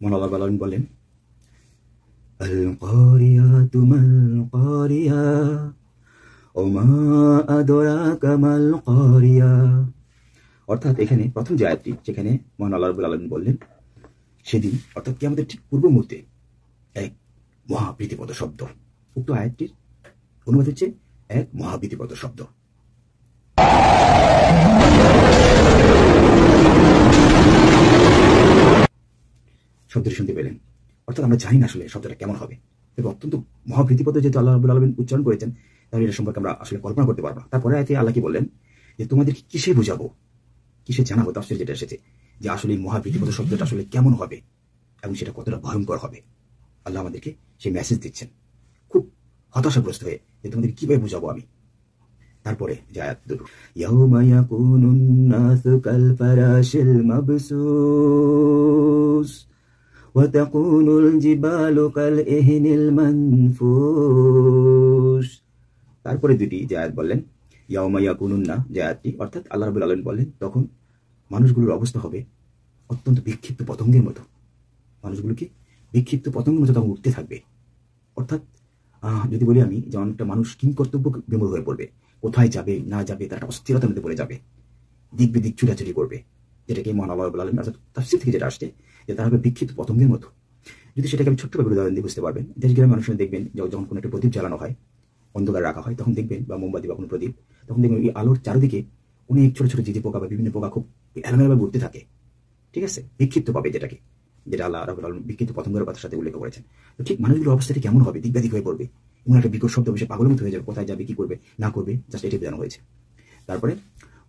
মহান আল্লাহ রাব্বুল আলামিন বলেন, আল কারিয়াতু মাল কারিয়া ওমা আদরাকা মাল কারিয়া। অর্থাৎ এখানে প্রথম যে আয়াতটি, যেখানে মহান আল্লাহ রাব্বুল আলামিন বললেন সেদিন, অর্থাৎ কিয়ামতের ঠিক পূর্ব মুহূর্তে এক মহাপ্রীতিপদ শব্দ। উক্ত আয়াতটির অনুবাদ হচ্ছে এক মহাপ্রীতিপদ শব্দ। শব্দটি শুনতে পেলেন, অর্থাৎ আমরা জানি না আসলে শব্দটা কেমন হবে, তবে অত্যন্ত মহাপ্রীতিপদ যেহেতু আল্লাহ রাব্বুল আলামিন উচ্চারণ করেছেন, তাহলে এটা সম্পর্কে আমরা আসলে কল্পনা করতে পারবো না। তারপরে আয়াতে আল্লাহ কি বললেন, যে তোমাদেরকে কিসে বুঝাবো, কিসে জানাবো, তাফসীরে যেটা এসেছে যে আসলে এই মহাপ্রীতিপদ শব্দটা আসলে কেমন হবে এবং সেটা কতটা ভয়ঙ্কর হবে। আল্লাহ আমাদেরকে সেই মেসেজ দিচ্ছেন খুব হতাশাগ্রস্ত হয়ে, যে তোমাদের কিভাবে বুঝাবো আমি। তারপরে যে আয়াত দুটো, ইয়াউমা ইয়াকুনুন নাসু কাল ফারাশিল মাবসুস ওয়া তাকুনুল জিবালু কাল ইহনিল মানফুস। তারপরে দুটি যে আয়াত বললেন, ইয়াউমা ইয়াকুনুন না যে আয়াতটি, অর্থাৎ আল্লাহ রাব্বুল আলামিন বললেন তখন মানুষগুলোর অবস্থা হবে অত্যন্ত বিক্ষিপ্ত পতঙ্গের মতো। মানুষগুলোকে বিক্ষিপ্ত পতঙ্গের মতো তখন উঠতে থাকবে। অর্থাৎ যদি বলি আমি, যে অনেকটা মানুষ কিংকর্তব্য বিমূঢ় হয়ে পড়বে, কোথায় যাবে না যাবে তার একটা অস্থিরতার মধ্যে পড়ে যাবে, দিক বিদিক ছুটাছুটি করবে, যেটাকে মহান আল্লাহ রাব্বুল আলামিন অর্থাৎ তাফসীর থেকে যেটা আসছে যে তারা হবে বিক্ষিপ্ত পতঙ্গের মতো। যদি সেটাকে আমি ছোট্টভাবে উদাহরণ দিয়ে বুঝতে পারবেন, দেশ গ্রামের মানুষরা দেখবেন যখন কোনো একটা প্রদীপ জ্বালানো হয়, অন্ধকার রাখা হয়, তখন দেখবেন, বা মোমবাতি বা কোনো প্রদীপ, তখন দেখবেন এই আলোর চারিদিকে অনেক ছোট ছোট জিজি পোকা বা বিভিন্ন পোকা খুব এলোমেলোভাবে ঘুরতে থাকে, ঠিক আছে, বিক্ষিপ্ত পাবে, যেটা আল্লাহ রাব্বুল আলামিন বিক্ষিপ্ত পতঙ্গের কথার সাথে উল্লেখ করেছেন। তো ঠিক মানুষগুলোর অবস্থাটি কেমন হবে, দিকবাদিক হয়ে পড়বে, এমন একটা বিকট শব্দ সে পাগলের মতো হয়ে যাবে, কোথায় যাবে কি করবে না করবে, জাস্ট এটাই বোঝানো হয়েছে। তারপরে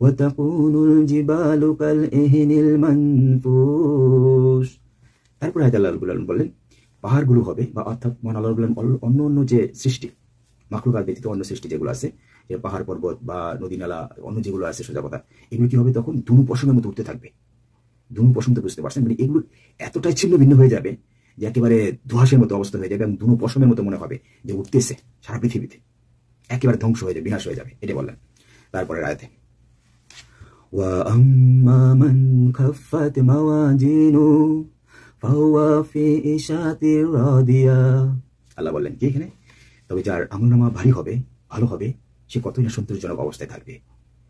ওয়া তাকুনুল জিবালু কাল ইহনিল মানফুস। তারপরে আল্লাহ রাব্বুল আলামিন বললেন পাহাড়গুলো হবে, বা অর্থাৎ মহান আল্লাহ রাব্বুল আলামিন অন্য অন্য যে সৃষ্টি, মাখলুকাত ব্যতীত অন্য সৃষ্টি যেগুলো আছে, যে পাহাড় পর্বত বা নদী নালা অন্য যেগুলো আছে, সোজা কথা, এগুলো কি হবে তখন ধুনু পশমের মতো উঠতে থাকবে। ধুনু পশম তো বুঝতে পারছেন, মানে এগুলো এতটাই ছিন্ন ভিন্ন হয়ে যাবে যে একেবারে ধোঁয়াশের মতো অবস্থা হয়ে যাবে, এবং ধুনু পশমের মতো মনে হবে যে উঠতেছে সারা পৃথিবীতে, একেবারে ধ্বংস হয়ে যাবে, বিনাশ হয়ে যাবে, এটা বললেন। তারপরে আয়াতে ওয়া আম্মা মান খাফফাত মাওয়াজিনু ফাহুয়া ফি ইশাতির রাদিয়া। আল্লাহ বললেন কি এখানে, তবে যার আমলনামা ভারী হবে, ভালো হবে, সে কতই না সন্তোষজনক অবস্থায় থাকবে।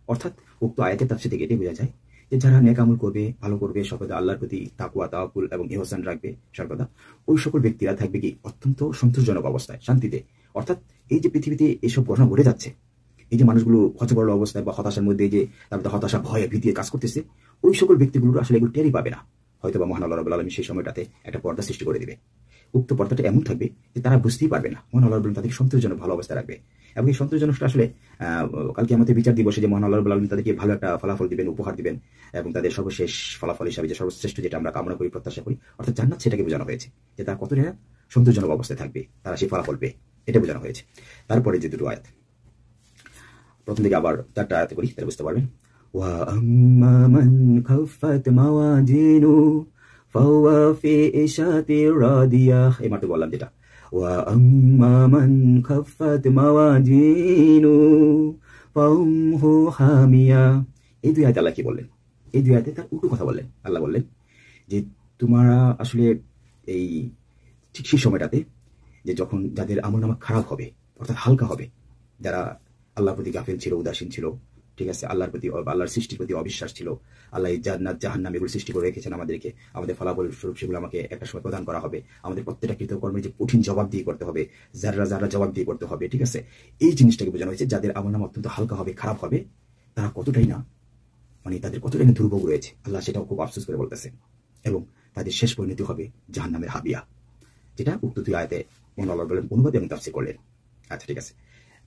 অর্থাৎ উক্ত আয়াতের তাফসীর থেকে এটাই বোঝা যায় যে যারা নেক আমল করবে, ভালো করবে, সর্বদা আল্লাহর প্রতি তাকওয়া তাওয়াক্কুল এবং ইহসান রাখবে সর্বদা, ওই সকল ব্যক্তিরা থাকবে কি অত্যন্ত সন্তোষজনক অবস্থায়, শান্তিতে। অর্থাৎ এই যে পৃথিবীতে এইসব ঘটনা ঘটে যাচ্ছে, এই যে মানুষগুলো হতবড় অবস্থায় বা হতাশার মধ্যে, যে তারপরে হতাশা ভয়ে ভীতিতে কাজ করতেছে, ওই সকল ব্যক্তিগুলো আসলে এগুলো টেরই পাবে না। হয়তো বা মহান আল্লাহ রাব্বুল আলামিন সেই সময়টাতে একটা পর্দা সৃষ্টি করে দিবে। উক্ত পর্দাটা এমন থাকবে যে তারা বুঝতেই পারবে না, মহান আল্লাহ রাব্বুল আলামিন তাদেরকে সন্তোষজনক ভালো অবস্থায় রাখবে। এবং এই সন্তোষজনকটা আসলে কালকে আমাদের বিচার দিবসে যে মহান আল্লাহ রাব্বুল আলামিন তাদেরকে ভালো একটা ফলাফল দিবেন, উপহার দিবেন, এবং তাদের সর্বশেষ ফলাফল হিসাবে যে সর্বশ্রেষ্ঠ যেটা আমরা কামনা করি, প্রত্যাশা করি, অর্থাৎ জান্নাত, সেটাকে বোঝানো হয়েছে যে তারা কতটা সন্তোষজনক অবস্থায় থাকবে, তারা সেই ফলাফল পেয়ে, এটা বোঝানো হয়েছে। তারপরে যে দুটো আয়াত, প্রথম দিকে আবার চারটা আয়াত করি, তাহলে বুঝতে পারবেন। ওয়া আম্মা মান খাফফাত মাওয়াজিনু ফাহুয়া ফি ইশাতির রাদিয়া, এই মাত্র বললাম যেটা, ওয়া আম্মা মান খাফফাত মাওয়াজিনু ফাউমহু হামিয়া। এই দুই আয়াতে আল্লাহ কি বললেন, এই দুই আয়াতে তার উল্টো কথা বললেন। আল্লাহ বললেন যে তোমরা আসলে এই ঠিক সেই সময়টাতে, যে যখন যাদের আমলনামা খারাপ হবে, অর্থাৎ হালকা হবে, যারা আল্লাহর প্রতি গাফিল ছিল, উদাসীন ছিল, ঠিক আছে, আল্লাহর প্রতি, আল্লাহর সৃষ্টির প্রতি অবিশ্বাস ছিল, আল্লাহ জান্নাত জাহান্নাম এগুলো সৃষ্টি করে রেখেছেন আমাদেরকে, আমাদের ফলাফল স্বরূপ সেগুলো আমাকে একটা সময় প্রদান করা হবে, আমাদের প্রত্যেকটা কৃতকর্মের যে কঠিন জবাব দিয়ে করতে হবে, যারা যারা জবাব দিয়ে করতে হবে, ঠিক আছে, এই জিনিসটাকে বোঝানো হয়েছে। যাদের আমলনামা অত্যন্ত হালকা হবে, খারাপ হবে, তারা কতটাই না, মানে তাদের কতটাই না দুর্ভোগ রয়েছে, আল্লাহ সেটাও খুব আফসোস করে বলতেছে, এবং তাদের শেষ পরিণতি হবে জাহান্নামের হাবিয়া, যেটা উক্ত দুই আয়াতে মহান আল্লাহ বলেন অনুবাদ এবং তাফসীর করলেন। আচ্ছা, ঠিক আছে,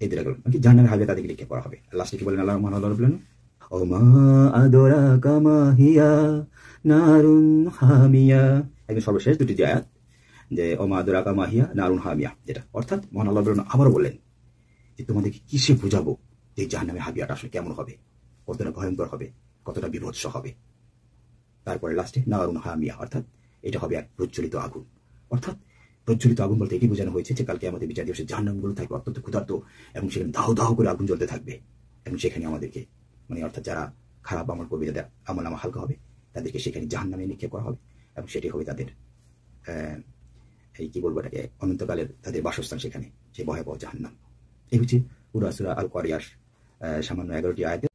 এই দুটো গেল, নাকি জাহান্নামের হাবিয়া তাদেরকে নিক্ষেপ করা হবে। লাস্টে কি বলেন আল্লাহ, মহান আল্লাহ বলেন ওমা আদরাকা মা হিয়া নারুন হামিয়া। একদম সর্বশেষ দুটি যে আয়াত, যে ওমা আদরাকা মা হিয়া নারুন হামিয়া, যেটা অর্থাৎ মহান আল্লাহ বলেন, আবারও বললেন যে তোমাদেরকে কিসে বুঝাবো যে জাহান্নামের হাবিয়াটা আসলে কেমন হবে, কতটা ভয়ঙ্কর হবে, কতটা বিভৎস হবে। তারপরে লাস্টে নারুন হামিয়া, অর্থাৎ এটা হবে এক প্রজ্বলিত আগুন। অর্থাৎ প্রজ্বলিত আগুন বলতে এটি বোঝানো হয়েছে যে কালকে আমাদের বিচার দিবসে জাহান্নামগুলো থাকবে অত্যন্ত ক্ষুধার্ত, এবং সেখানে দাহ দাহ করে আগুন জ্বলতে থাকবে, এবং সেখানে আমাদেরকে, মানে অর্থাৎ যারা খারাপ আমল করবে, যাদের আমল নামা হালকা হবে, তাদেরকে সেখানে জাহান্নামে নিক্ষেপ করা হবে, এবং সেটি হবে তাদের এই কি বলবো এটাকে, অনন্তকালের তাদের বাসস্থান সেখানে, সেই ভয়াবহ জাহান্নাম। এই হচ্ছে পুরা সূরা আল কারিয়ার সামান্য 11টি আয়াতের